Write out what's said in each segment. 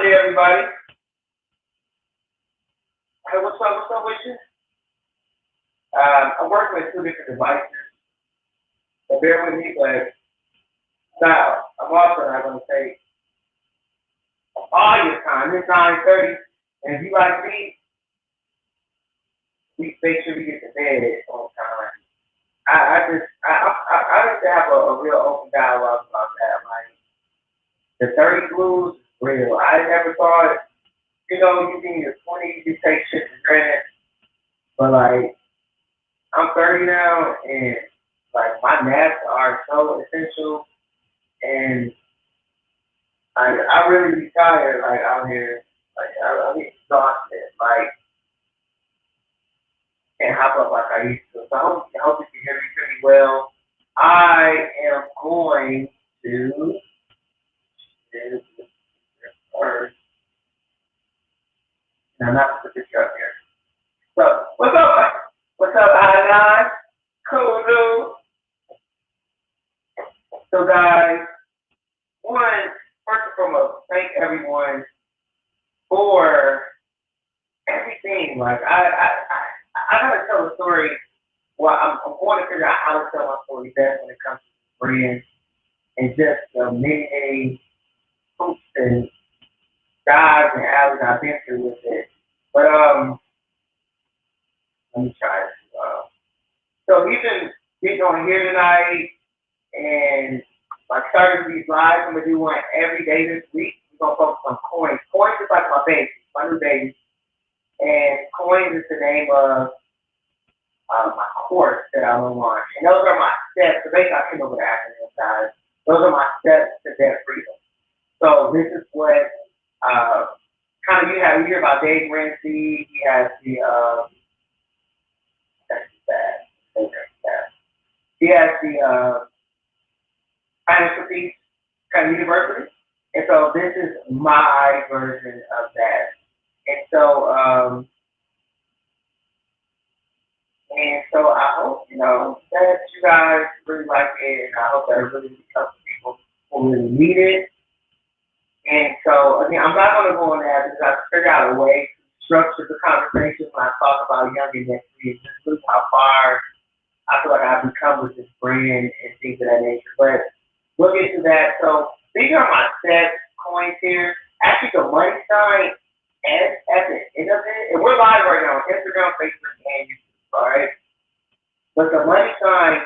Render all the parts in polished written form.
Monday, everybody. Hey, what's up? What's up with you? I'm working with two different devices. So bear with me, but now I'm also not going to take all your time. It's 9:30, and if you like me, we make sure we get to bed on time. I just have a real open dialogue about that. Like the 30 blues is real. I never thought, you be in your 20s, you take shit for granted, but like I'm 30 now, and like my naps are so essential, and I really be tired, like out here, like I be exhausted, like can't hop up like I used to. So I hope you can hear me pretty well. I am going to first, and I'm not put this up here. So what's up? What's up, I Cool dude. So guys, one, first and foremost, thank everyone for everything. Like I gotta tell a story. Well, I'm going to figure out how to tell my story best when it comes to friends and just the many hoops and dives and alleys I've been through with it. But let me try this. So we've been getting on here tonight, and like starting these lives, I'm gonna do one every day this week. We're gonna focus on coins. Coins is like my baby, my new baby, and coins is the name of my course that I'm on launch. And those are my steps. So basically, I came up with the acronym, guys. Those are my steps to debt freedom. So this is what kind of you hear about Dave Ramsey. He has the that's bad. He has the financial piece kind of university. And so this is my version of that. And so I hope, that you guys really like it, and I hope that it really becomes people who really need it. And so, again, I'm not going to go on that because I figured out a way to structure the conversation when I talk about young and next week. Just look how far I feel like I've become with this brand and things of that nature. But we'll get to that. So these are my set coins here. Actually, the money sign at the end of it, and we're live right now on Instagram, Facebook, and YouTube, all right? But the money sign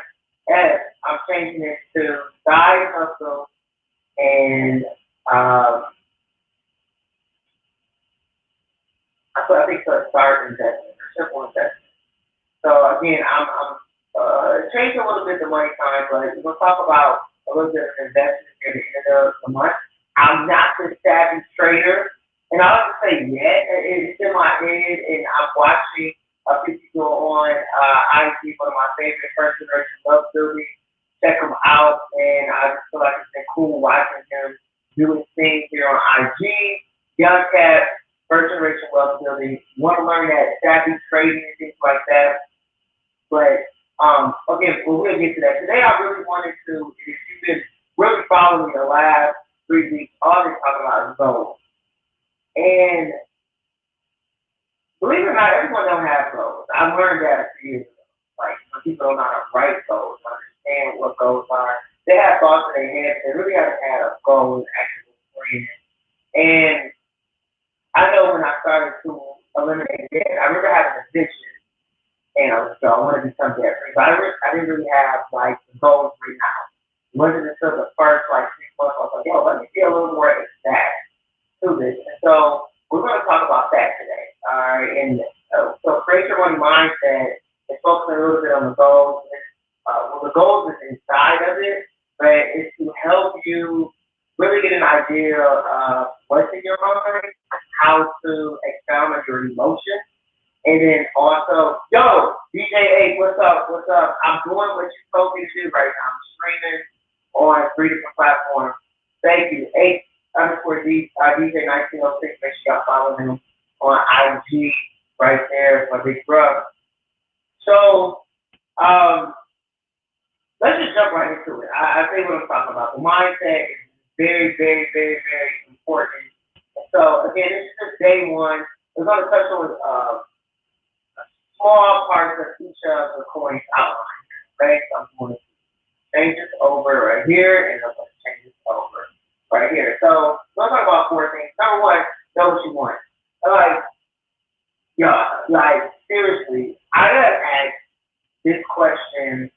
S, I'm changing it to side hustle and I think so start investment or simple investment. So again, I'm changing a little bit the money sign, but we're gonna talk about a little bit of investment at the end of the month. I'm not the savvy trader, and I have to say yet, it's in my head, and I'm watching a few people on IG, one of my favorite first generation love building. Check them out, and I just feel like it's been cool watching him do his thing here on IG. Young cat, first generation wealth building. You want to learn that savvy trading and things like that. But again, we'll get to that. Today I really wanted to, if you've been really following me the last 3 weeks, all this talking about is gold. And believe it or not, everyone don't have goals. I learned that a few years ago. Like when people don't know how to write goals, understand what goals are. They have thoughts in their head, but they really haven't had a goal and actual plan. And I know when I started to eliminate debt, I remember having a vision, and I want to be some debt free. But I didn't really have like the goals written out. It wasn't until the first like 6 months I was like, yo, let me get a little more exact to this. And so we're going to talk about that today. All right, and so create your money mindset is focusing a little bit on the goals. Well, the goals is inside of it, but it's to help you really get an idea of what's in your mind, how to expound on your emotions, and then also, yo, DJ 8, what's up? What's up? I'm doing what you told me to do right now. I'm streaming on 3 different platforms. Thank you. 8 underscore DJ 1906. Make sure y'all follow him on IG right there, my big bro. So, let's just jump right into it. I think what I'm talking about. The mindset is very, very, very, very important So again, this is just day one. We're going to touch on small parts of each of the coins outline. Right? So I'm going to change this over right here, and I'm going to change this over right here. So let's talk about four things. Number one, know what you want. Like, yeah, like seriously, I got asked this question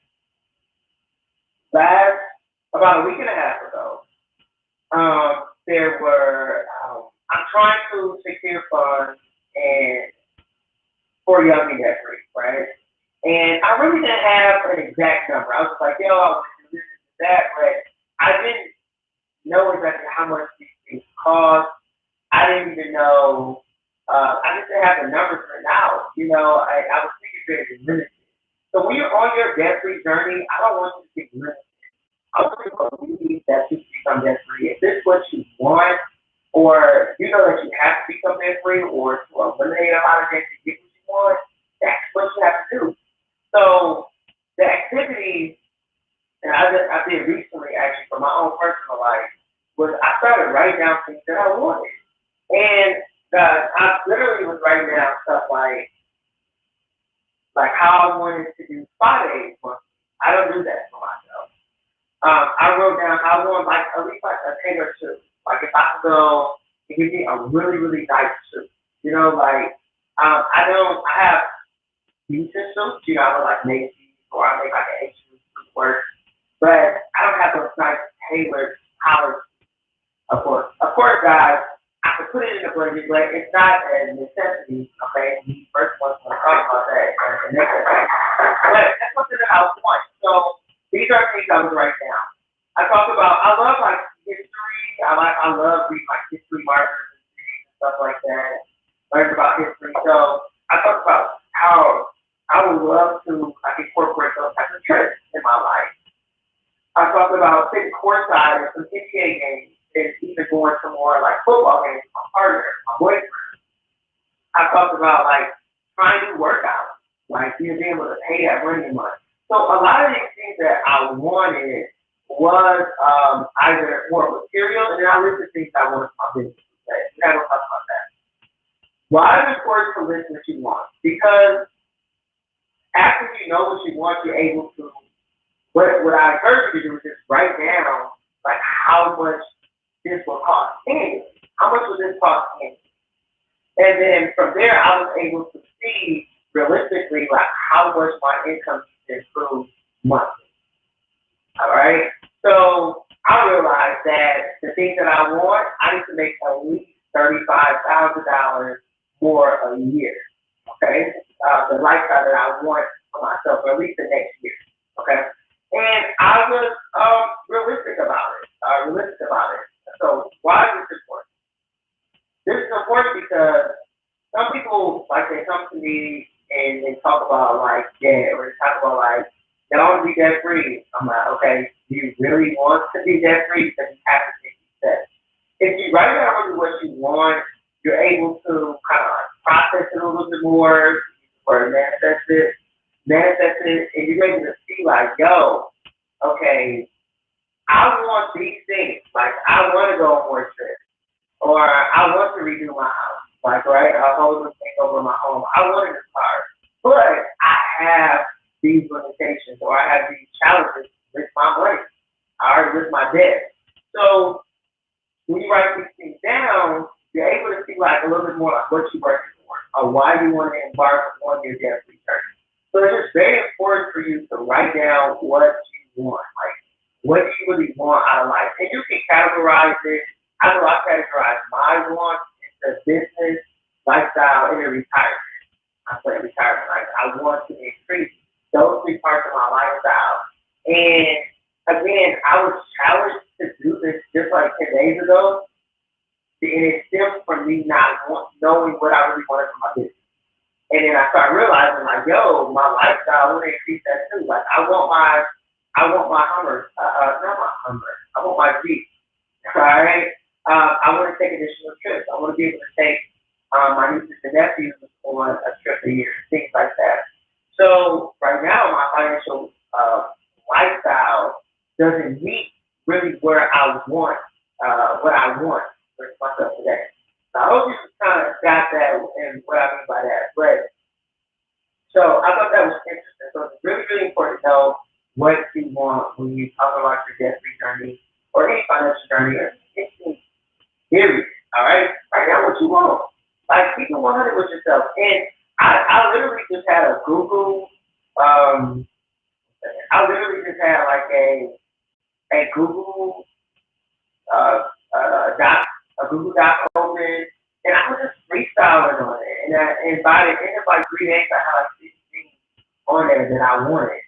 last about a week and a half ago. There were I'm trying to secure funds and for young and debt free, right? And I really didn't have an exact number. I was like, yo, I want to do this and that, but I didn't know exactly how much these things cost. I didn't even know. I just didn't have the numbers right now. You know, I was thinking very limited. So when you're on your debt free journey, I don't want you to think limited. I want you to believe that you become debt free. If this is what you want, or you know that you have to become debt free, or to eliminate a lot of debt to get what you want, that's what you have to do. So the activities, and I did recently actually for my own personal life, was I started writing down things that I wanted. And I literally was writing down stuff like how I wanted to do spa days monthly. I don't do that for myself. I wrote down I want like at least like a tailored suit. Like if I could go and give me a really, really nice suit. You know, like I have decent suits, you know, I would like Macy's or I make like an H&M suit work. But I don't have those nice tailored collars, of course, guys, I can put it in the budget, but it's not a necessity. Okay, the first one's going to talk about that and next time. But that's something that I want. So these are things I would write down. I talk about. I love like history. I love reading like history markers and stuff like that. Learn about history. So I talk about how I would love to like incorporate those types of tricks in my life. I talked about sitting courtside at some NBA games and even going to more like football games with my partner, my boyfriend. I talked about like trying to work out, like being able to pay that money a month. So a lot of these things that I wanted was either more material, and then I listed things I wanted to my business. Okay? We gotta talk about that. Why is it important to list what you want? Because after you know what you want, you're able to. What I encourage you to do is just write down like how much this will cost annually. How much will this cost annually? And then from there, I was able to see realistically like how much my income can improve monthly. All right. So I realized that the things that I want, I need to make at least $35,000 more a year. Okay. The lifestyle that I want for myself, or at least the next year. Okay. And I was realistic about it. Realistic about it. So why is this important? This is important because some people like they come to me and they talk about like debt, or they talk about like they don't want to be debt free. I'm like, okay, do you really want to be debt free? Because you have to take these steps. If you write down really what you want, you're able to kind of like process it a little bit more, or manifest it, and you're able to see like, yo, okay, I want these things. Like I want to go on more trips, or I want to redo my house. Like right, I always take over my home. I wanted this car, but I have these limitations, or I have these challenges with my money. I already with my debt. So when you write these things down, you're able to see like a little bit more like what you're working for, or why you want to embark on your debt free journey. So it's just very important for you to write down what you want, like what do you really want out of life, and you can categorize it. I know I categorize my wants into business, lifestyle, and retirement. I say retirement, like I want to increase those three parts of my lifestyle. And again, I was challenged to do this just like 10 days ago, and it stemmed from me not knowing what I really wanted for my business. And then I started realizing, like, yo, my lifestyle, I want to increase that too. Like, I want my Hummer, not my Hummer, I want my Jeep, all right? I want to take additional trips. I want to be able to take my nieces and nephews on a trip a year, things like that. So right now, my financial lifestyle doesn't meet really where I want, what I want for myself today. So I hope you kind of got that and what I mean by that. But so I thought that was interesting. So it's really, really important to know what you want when you talk about your debt free journey or any financial journey or anything period. All right? Write down what you want. Like keep it 100 with yourself. And I literally just had a Google um I literally just had like a Google uh, doc, a Google Doc open, and I was just freestyling on it. And by the end of like 3 days, I had like 6 things on there that I wanted.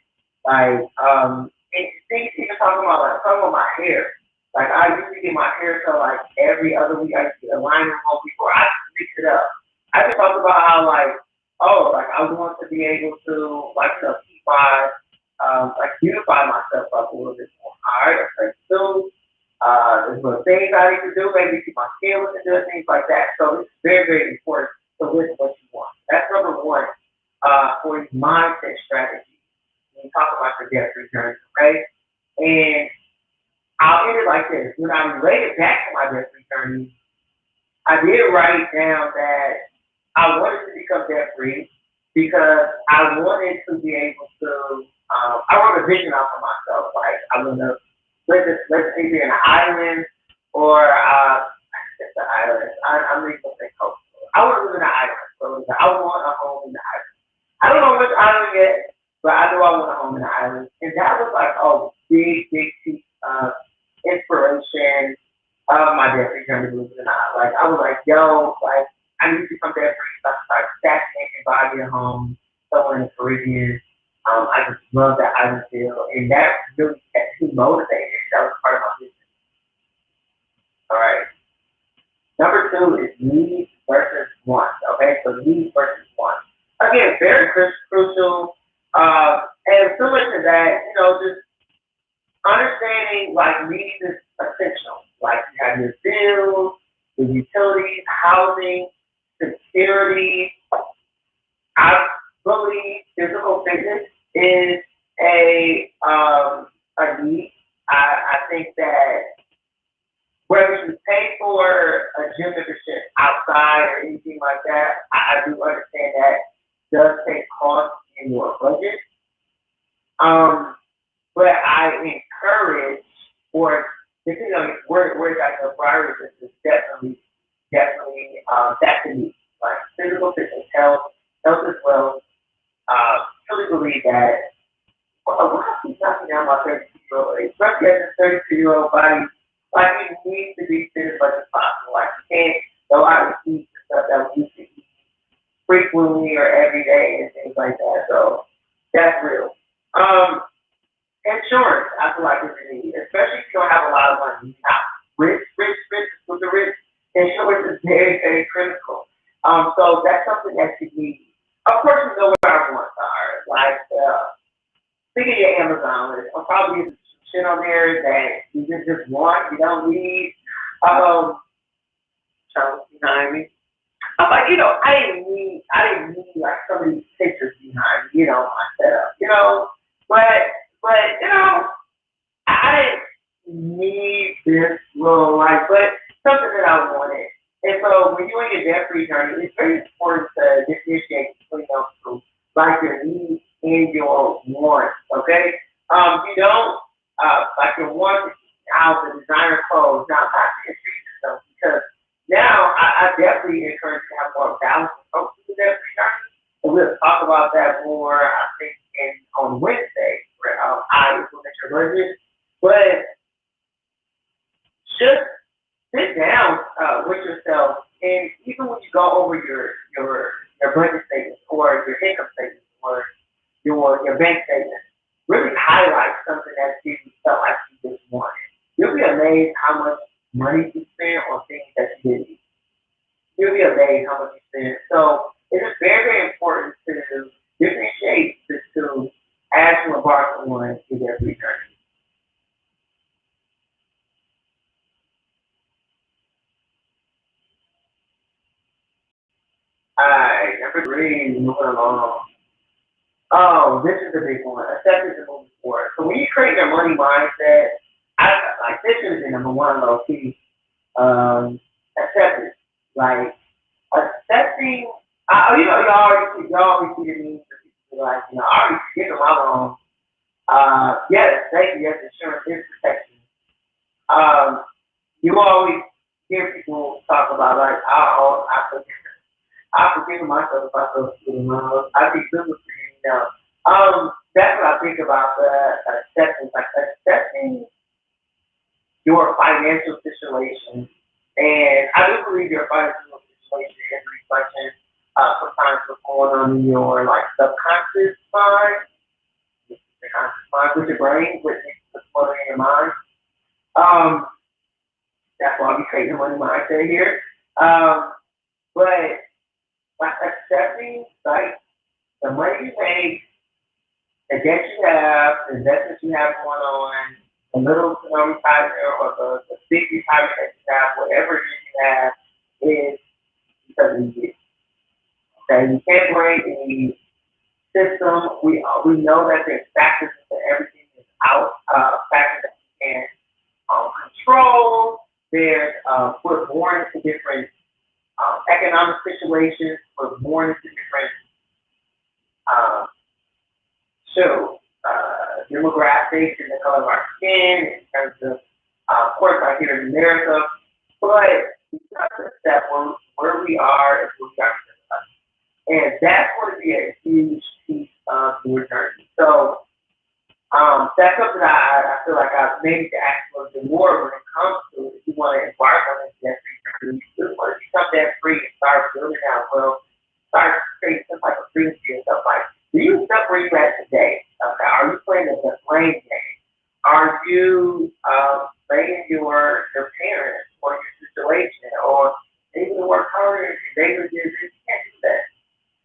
Like, and things even talking about my hair. Like, I used to get my hair cut like every other week. I used to get a liner home before I just mix it up. I just talked about how like, oh, like I want to be able to like keep my like beautify myself up a little bit more. All right, like so there's little things I need to do, maybe keep my skin looking good, things like that. So it's very, very important to list what you want. That's number one for your mindset strategy when you talk about your debt free journey, okay? And I'll end it like this. When I related back to my debt free journey, I did write down that I wanted to become debt free because I wanted to be able to. I wrote a vision out for myself. Like I want to let's say be an island or it's the island. I'm really gonna say coastal. I want to live in an island. So I want a home in the island. I don't know which island yet, but I know I want a home in the island. And that was like a big, big piece of inspiration of my debt free journey, believe it or not. Like I was like, yo, like I need to become debt free. So I started stacking and buying a home somewhere in the Caribbean. I just love that island feel, and that really kept me motivated. That was part of my business. All right. Number two is needs versus wants. Okay, so needs versus wants. Again, very crucial. And similar to that, just understanding like needs is essential. Like you have your bills, the utilities, housing, security. I believe physical fitness is a need. I think that whether you pay for a gym membership outside or anything like that, I do understand that does take cost in your budget. Um, but I encourage, or depending on where you got your priorities, is definitely that to me. Like physical fitness, health as well. Truly believe that. Why I keep knocking down my 32-year-old, especially as a 32-year-old body, like it needs to be fit as much as possible. Like you can't go out and eat the stuff that we used to eat frequently or every day and things like that. So that's real. Um, Insurance, I feel like it's a need, especially if you don't have a lot of money. You're not rich, with the rich. Insurance is very, very critical. So that's something that you need. Of course, you know what our wants are. Like, think of your Amazon list. I'll probably some shit on there that you just want, you don't need. Um, so, you know what I mean? I'm like, I didn't need like some of these pictures behind, my setup, but I didn't need this little like, but something that I wanted. And so when you're on your debt free journey, it's very important to differentiate between those two, like your needs and your wants. Okay, you don't like your wants out the designer clothes. Now, not to treat yourself because now I definitely encourage you to have more balance approach to the debt free journey. And we'll talk about that more, I think, on Wednesday, where I implement your budget. But just sit down with yourself, and even when you go over your budget statements or your income statements or your bank statements, really highlight something that you felt like you just wanted. You'll be amazed how much money you spend on things that you didn't need. You'll be amazed how much you spend. So it is very, very important to differentiate the two as you embark on your free journey. Alright, number three, moving along. Oh, this is a big one. Acceptance is moving forward. So when you create your money mindset, I like this is the number one low key. Acceptance. Like accepting, you always see the needs for people like, I already forget them, I'm wrong. Yes, thank you, yes, insurance is protection. Um, you always hear people talk about like, I forgive myself if I feel stupid wrong. I be good with you. That's what I think about the acceptance, like accepting your financial situation. And I do believe your financial situation is a reflection sometimes what's going on in your like subconscious mind, the conscious mind with your brain, with what's going on in your mind. Um, that's why we create the money mindset here. Um, but like accepting like the money you make, the debt you have, the investments you have going on, the little retirement or the big retirement that you have, whatever it is you have, is because we get. Okay, you can't blame any system. We know that there's factors to everything is out, factors that we can't control. We're born into different economic situations. We're born into different um, so demographics and the color of our skin in terms of course, right here in America. But we got to accept where we are and where we are. And that's going to be a huge piece of your journey. So that's something that I feel like I maybe to ask a little bit more when it comes to if you want to embark on this debt free journey, you want to become debt free and start building out wealth, start creating some type of freedom for yourself. Like, do you step where you at today? Okay, are you playing the blame game? Are you blaming your parents or your situation or they need to work harder and they would do this? You can't do that.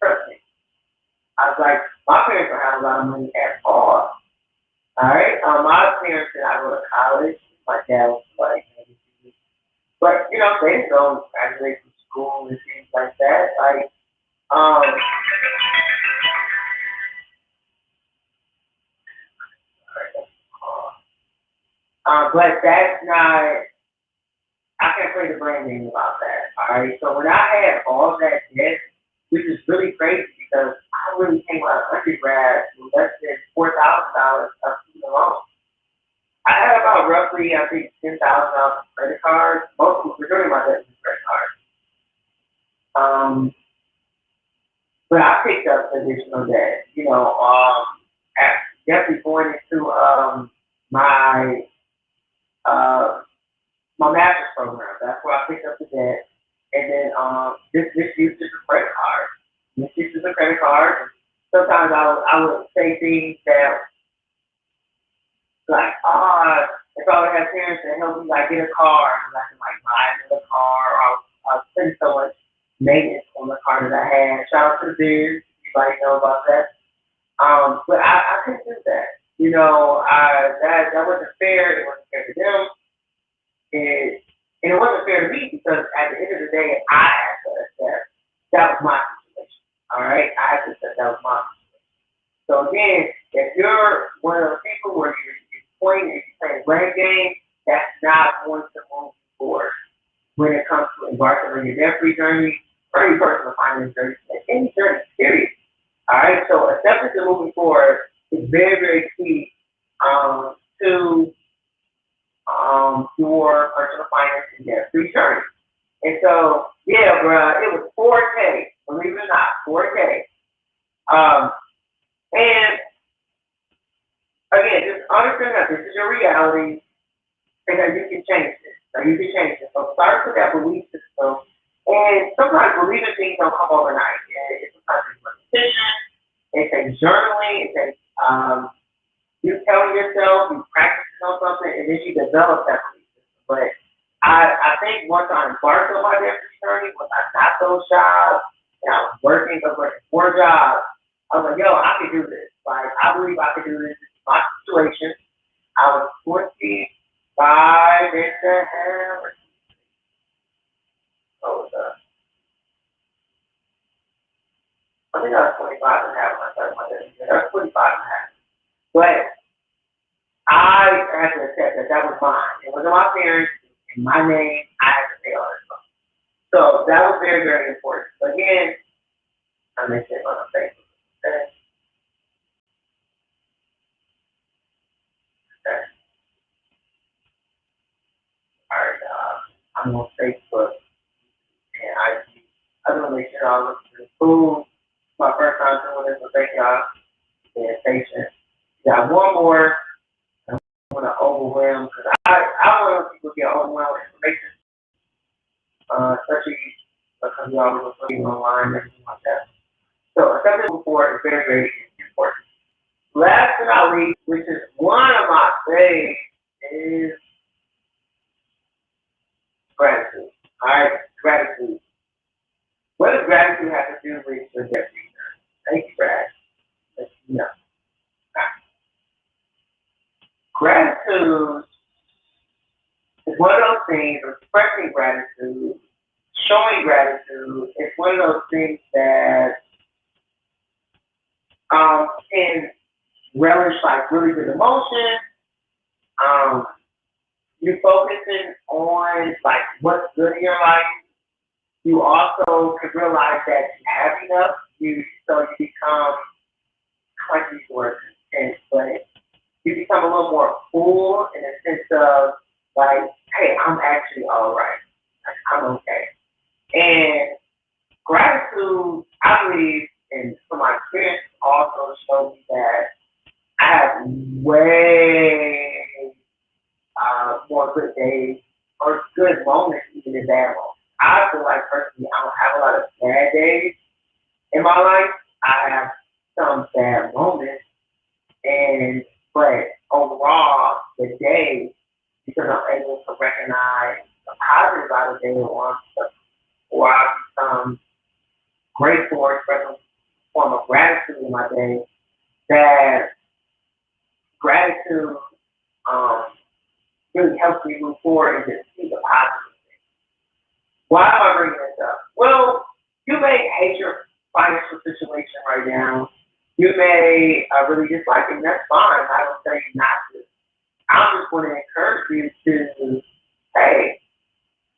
Trust me. I was like, my parents don't have a lot of money at all. All right. My parents did not go to college. My dad was like, but they didn't go graduate from school and things like that. Like, um, but that's not. I can't play the brand name about that. All right. So when I had all that debt, which is really crazy because I really came out of undergrad with less than $4,000 of student loans. I had about roughly, I think, $10,000 of credit cards. Most of the majority of my debt was credit cards. Um, but I picked up additional debt. Definitely going into my uh, my master's program. That's where I picked up the debt, and then this usage of credit cards. Misuse of credit cards. Sometimes I would say things that like, if I would have parents that help me like get a car, and I can like buy another car, or I'll spend so much maintenance on the car that I had. Shout out to the beers, anybody know about that? But I couldn't do that. That wasn't fair. It wasn't fair to them, and and it wasn't fair to me because at the end of the day, I had to accept that was my situation. All right, I had to accept that was my. So again, if you're one of those people where you're pointing and you're playing blame game, that's not going to move you forward when it comes to embarking on your debt-free journey or any personal finance journey, any journey, period. All right, so acceptance and moving forward is very, very key to your personal finance and debt-free journey. And so, yeah, bro, it was 4K, believe it or not, 4K. Um, and again, just understand that this is your reality and that you can change it. That you can change it. So start with that belief system. And sometimes believing things don't come overnight. Yeah, it sometimes takes repetition, it takes journaling, it takes you telling yourself, you practicing on something, and then you develop that belief system. But I think once I embarked on my different journey, once I got those jobs, and I was working 4 jobs, I was like, yo, I can do this. Like, I believe I can do this. This is my situation. I was 25 and a half. Oh, I think I was 25 and a half when I started my business. I was 25 and a half. But I had to accept that that was mine. It wasn't my parents, in my name. I had to pay all this stuff. So that was very, very important. So again, I mentioned on the Facebook. Okay. Okay. All right. I'm on Facebook and I just want to make sure I look for food. My first time doing this, so thank y'all for being patient. Got one more. I don't want to overwhelm because I want people to get overwhelmed with information, especially because we always looking online and everything like that. So acceptance report is very, very important. Last but not least, which is one of my faves, is gratitude. All right, gratitude. What does gratitude have to do with your debt? Thank you, Brad. No. Gratitude is one of those things, expressing gratitude, showing gratitude, it's one of those things that can relish like really good emotion. Um, you're focusing on like what's good in your life. You also can realize that you have enough. So you become, I like these words, content, but you become a little more full in the sense of like, hey, I'm actually all right. Like, I'm okay. And gratitude, I believe, and from my experience, also showed me that I have way more good days or good moments even in bad moments. I feel like personally, I don't have a lot of bad days in my life. I have some bad moments, and but overall, the day, because I'm able to recognize the positive out of the day, or I become grateful or express a form of gratitude in my day, that gratitude um, really helps me move forward and just see the positive. Why am I bringing this up? Well, you may hate your financial situation right now. You may really dislike it, and that's fine. I don't say you not to. I'm just going to encourage you to, hey,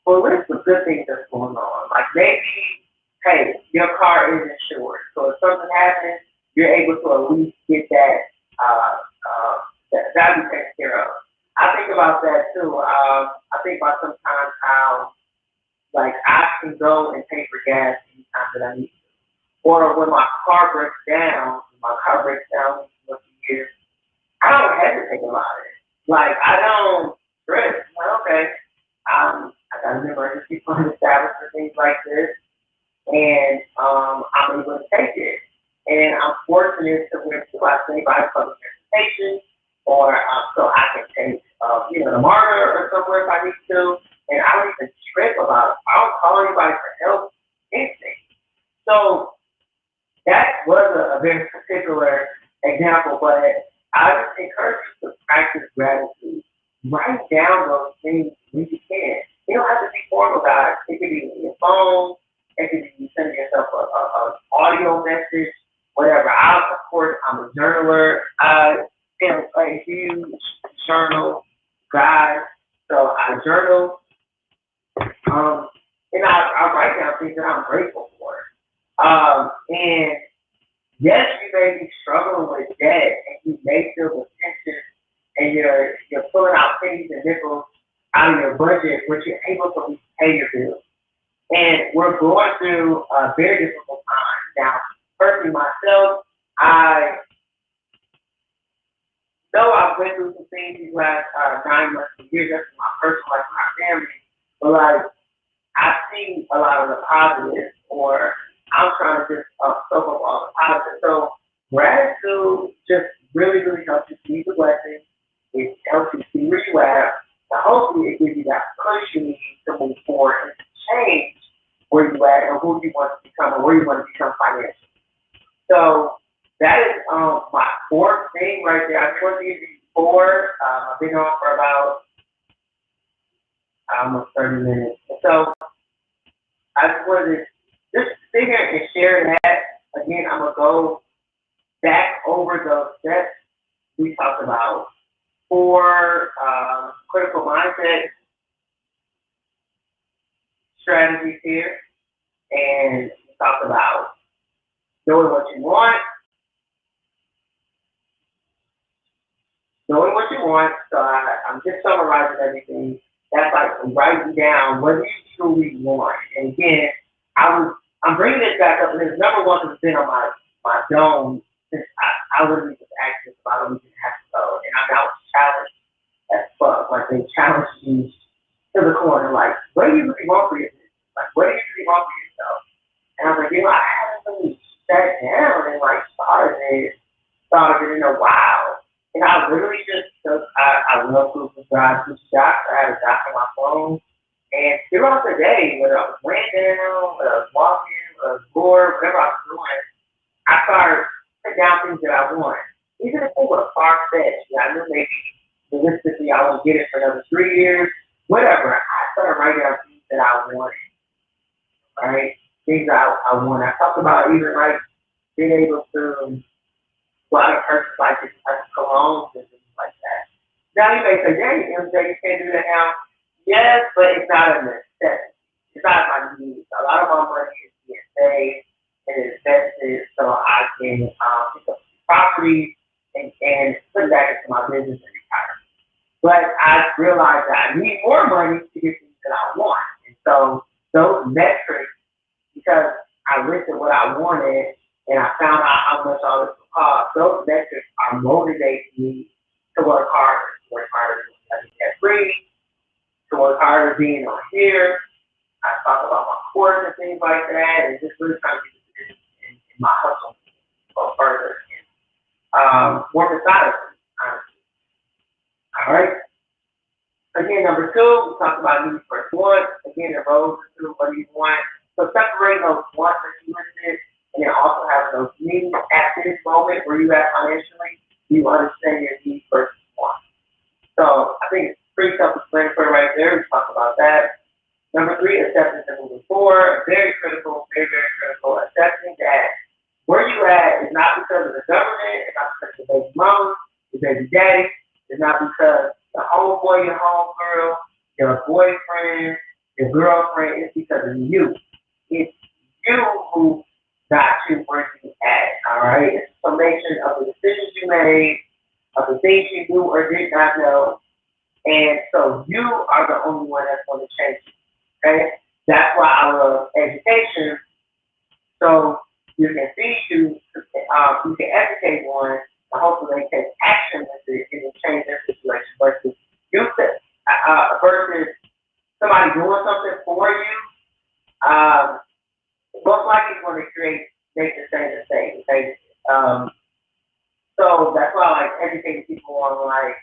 well, list the good things that's going on. Like maybe, hey, your car is insured. So if something happens, you're able to at least get that be taken care of. I think about that too. I think about sometimes how like I can go and pay for gas anytime that I need to. Or when my car breaks down, once a year, I don't hesitate about it. Like I don't stress. Like, okay, I got an emergency fund established for things like this, and I'm able to take it. And I'm fortunate to where to I say by public transportation, or so I can take the MARTA or somewhere if I need to, and I don't even trip about it. I don't call anybody for help, anything. So that was a very particular example, but I just encourage you to practice gratitude. Write down those things when you can. You don't have to be formal, guys. It could be on your phone. It could be sending yourself a audio message, whatever. Of course, I'm a journaler. I am a huge journal guy, so I journal. And I write down things that I'm grateful for. And yes, you may be struggling with debt, and you may feel the tension, and you're pulling out pennies and nickels out of your budget, but you're able to pay your bills. And we're going through a very difficult time now. Personally, myself, I know I've been through some things these last 9 months and years, just in my personal life, my family, but like I see a lot of the positives, or I'm trying to just soak up all the positives. So gratitude just really, really helps you see the blessings. It helps you see where you at. And hopefully it gives you that push you need to move forward and to change where you at and who you want to become and where you want to become financially. So that is my fourth thing right there. I just want to give you four. I've been on for about almost 30 minutes. So I just wanted to just sit here and share that. Again, I'm going to go back over those steps we talked about. For critical mindset, strategies here, and we talked about doing what you want, doing what you want. So I'm just summarizing everything. That's like writing down what you truly want. And again, I'm bringing this back up, and it's number one because it's been on my dome since I literally just asked this about a week and a half ago, and I was challenged as fuck. Like they challenged me to the corner, like, what do you really want for yourself? Like, what do you really want for yourself? And I was like, I haven't really sat down and like thought of it in a while. And I literally just took, I love group of drives, group shots. I had a doc on my phone. And throughout the day, whether I was laying down, whether I was walking, whether I was bored, whatever I was doing, I started putting down things that I want. Even if they were far fetched, I knew maybe realistically I won't get it for another 3 years, whatever. I started writing down things that I wanted, right? Things I want. I talked about even like being able to go out and purchase like this type of colognes and things like that. Now you may say, "Dang, MJ, you can't do that now." Yes, but it's not a necessity. It's not my need. A lot of my money is being saved and invested so I can pick up property and put it back into my business and retire. But I realized that I need more money to get things that I want. And so those metrics, because I listed what I wanted and I found out how much all this would cost, those metrics are motivating me to work harder to get free, to work harder being on here. I talk about my course and things like that, and just really trying to get this in my hustle go further and work inside of it, honestly. All right. Again, number two, we talked about needs versus wants. Again, it rolls into what you want. So separating those wants that you listed, and then also having those needs at this moment where you at financially, you understand your needs versus wants. So I think it's pretty self-explanatory right there. We talked about that. Number three, acceptance and moving forward. Very critical, very, very critical. Accepting that where you at is not because of the government, it's not because of the baby mama, the baby daddy, it's not because the homeboy, your homegirl, your boyfriend, your girlfriend, it's because of you. It's you who got you where you at, all right? It's a summation of the decisions you made, of the things you knew or did not know, and so you are the only one that's going to change it. Okay? That's why I love education. So you can see you can educate one, and hopefully they take action with it and change their situation versus versus somebody doing something for you. Most likely it's going to make the same mistake. Okay? So that's why I like educating people on like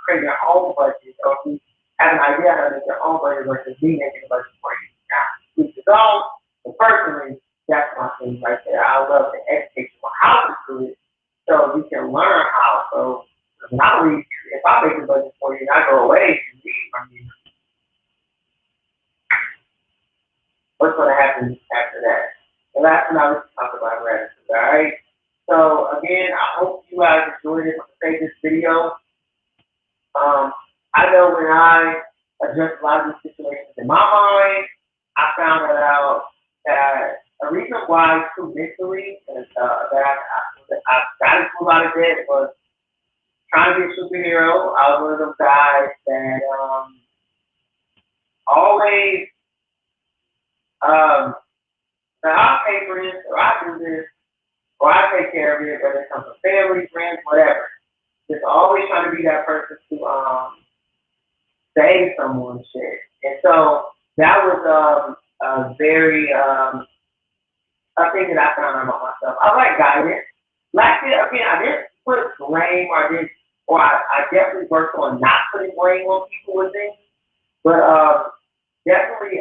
creating their own budget, or if you have an idea how to make your own budget versus me making a budget for you. Now, each his own, and personally, that's my thing right there. I love to educate you on how to do it so you can learn how. So not only if I make a budget for you and I go away and leave from you, what's going to happen after that? The last one I was talking about gratitude, all right? So again, I hope you guys enjoyed it. Say this video. I know when I addressed a lot of these situations in my mind, I found out that a reason why too mentally that I got into a lot of debt was trying to be a superhero. I was one of those guys that always I'll pay for this or I do this or I take care of it, whether it comes from family, friends, whatever. Just always trying to be that person to save someone's shit. And so that was a very a thing that I found out about myself. I like guidance. Like again, I didn't put blame or I definitely worked on not putting blame on people with things. But definitely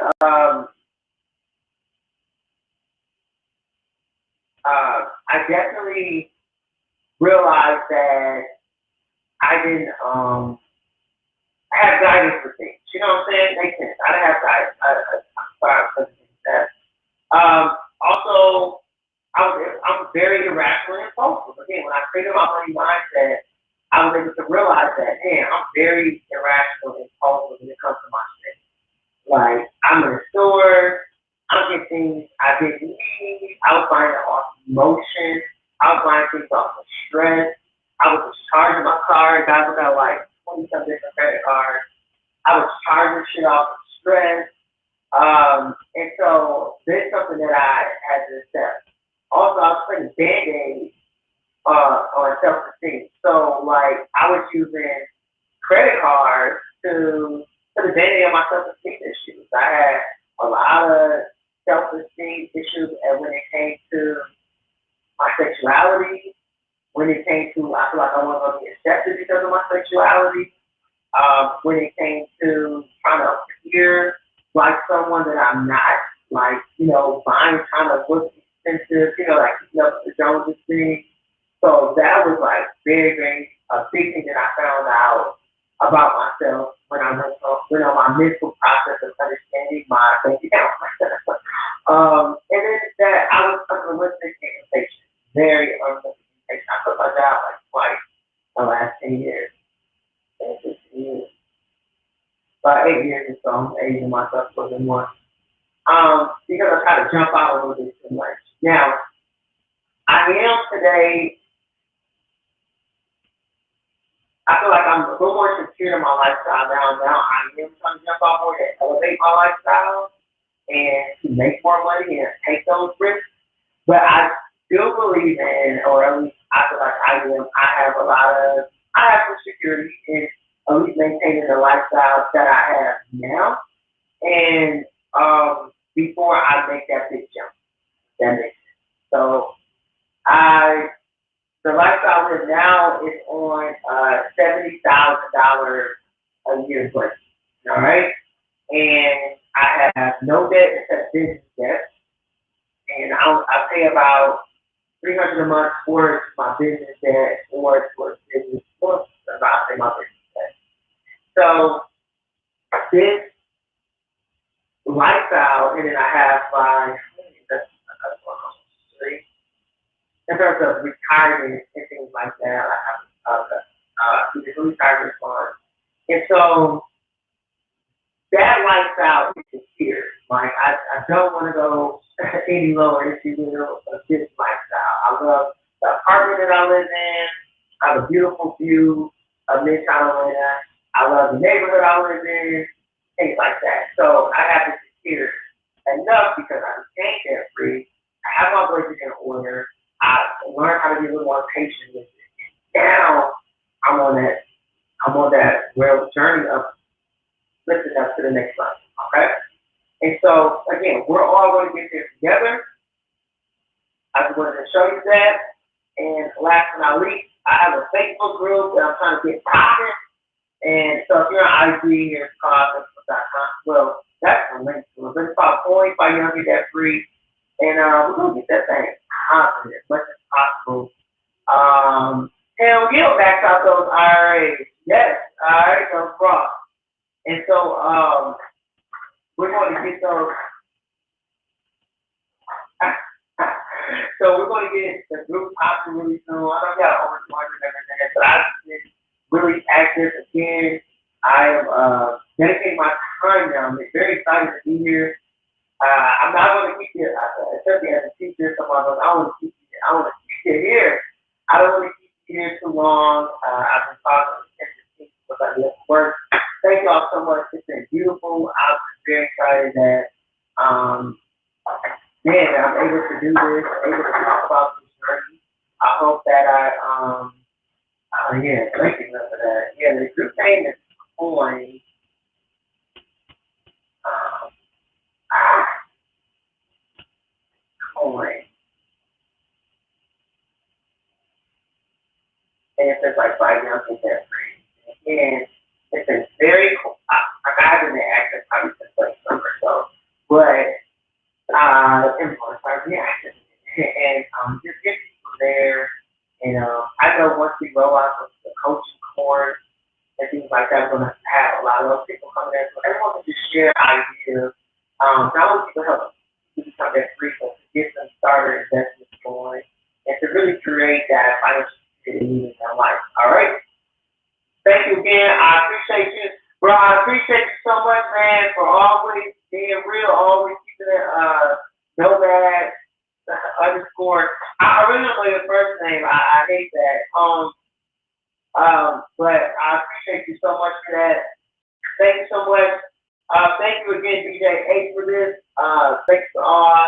I definitely realized that I didn't have guidance for things. You know what I'm saying? Makes sense. I didn't have guidance. I'm sorry, I couldn't think that. Also, I'm very irrational and impulsive. Again, when I created my money mindset, I was able to realize that, man, I'm very irrational and impulsive when it comes to my shit. Like, I'm in a store, I'm getting things I didn't need. I was buying it off emotion. I was buying things off of stress. I was just charging my card. Guys, I got like 20 some different credit cards. I was charging shit off of stress. And so there's something that I had to accept. Also, I was putting band-aids on self-esteem. So, like, I was using credit cards to put a band-aid on my self-esteem issues. I had a lot of self-esteem issues, and when it came to my sexuality, when it came to, I feel like I wasn't going to be accepted because of my sexuality. When it came to trying to appear like someone that I'm not, like, buying trying to look expensive, like keeping up with the Joneses thing. So that was like very, very a big thing that I found out about myself when I went on my mental process of understanding my bank account. And then that I was unrealistic expectations, very unrealistic expectations. I put my job like twice the last 10 years, 15 years, about 8 years or so. I'm aging myself a little bit more. Because I try to jump out a little bit too much. Now, I am today, I feel like I'm a little more secure in my lifestyle now. Now I am trying to jump out more to elevate my lifestyle and to make more money and take those risks. But I still believe in, or at least I feel like I have a lot of, I have some security in at least maintaining the lifestyle that I have now. And before I make that big jump, that makes sense. So I the lifestyle I live now is on $70,000 a year budget. All right, and I have no debt except business debt, and I pay about 300 a month towards my business debt or towards business. Well, I pay my business debt. So this lifestyle, and then I have my in terms of retirement and things like that. I have the retirement fund, and so that lifestyle is here. Like I don't want to go any lower, if you will, of this lifestyle. I love the apartment that I live in. I have a beautiful view of Midtown Atlanta. I love the neighborhood I live in, things like that. So I have to secure enough because I'm staying debt free. I have my budget in order. I learned how to be a little more patient with it. Now I'm on that real journey of lifting up to the next level. Okay? And so again, we're all going to get there together. I just wanted to show you that. And last but not least, I have a Facebook group that I'm trying to get popping. And so if you're on IG, here's callfacebook.com. Well, that's a link to it. But it's called Coins by Young and Debt Free. And we're going to get that thing popping as much as possible. Hell yeah, back out those IRAs. Yes, all right, those fraud. And so we're going to get those. So we're going to get the group popping really soon. I don't got over 200 and everything, but I've been really active again. I am dedicating my time now. I'm very excited to be here. I'm not going to keep it, especially as a teacher. Some of us, I want to keep it here. I don't want to keep it here too long. I've been talking to because I left work. Thank y'all so much. It's been beautiful. I'm very excited that, that I'm able to do this, able to talk about this journey. I hope that yeah, thank you for that. Yeah, the group name is Coin. Um, Coin. And it says like five young and debt free. And it's been very cool. I haven't been active probably since like summer, so, but influence, yeah, and just get people there. And I know once we roll out the coaching course and things like that, we're gonna have a lot of those people coming in. So everyone can just share ideas. Not only to help people become that free, but to get them started investments going and to really create that financial security in their life. All right. Thank you again. I appreciate you. Bro, I appreciate you so much, man, for always being real, always keeping it nomad underscore. I really don't know your first name. I hate that. But I appreciate you so much for that. Thank you so much. Thank you again, DJ H, for this. Thanks to all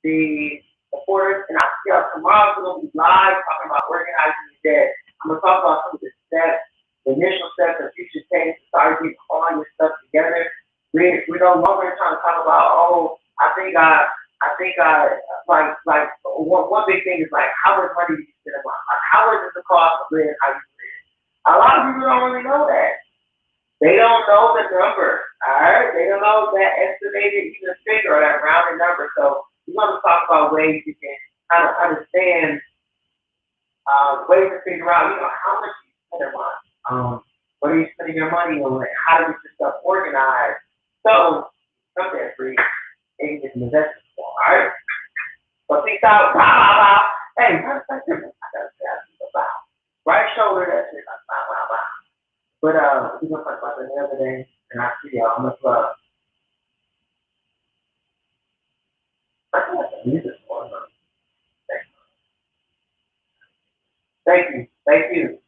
the supporters. And I'll see y'all tomorrow. We're going to be live talking about organizing the debt. I'm going to talk about some of the steps, the initial steps of future change to start getting all your stuff together. We're no longer trying to talk about, oh, like one big thing is like, how much money do you spend a month? Like, how much is the cost of living? How you live? A lot of people don't really know that. They don't know the number, all right? They don't know that estimated even figure or that rounded number. So we're going to talk about ways you can kind of understand, ways to figure out, how much you spend a month. What are you spending your money on? How to get your stuff organized? So, something free, and you get some investment for, all right? So peace out. Bow, bow, bow. Hey, I gotta say, bow. Right shoulder, that's it. Bow, bow, bow. But we're gonna talk about that another day, and I'll see y'all. Much love. I feel like the music's going on. Thank you. Thank you.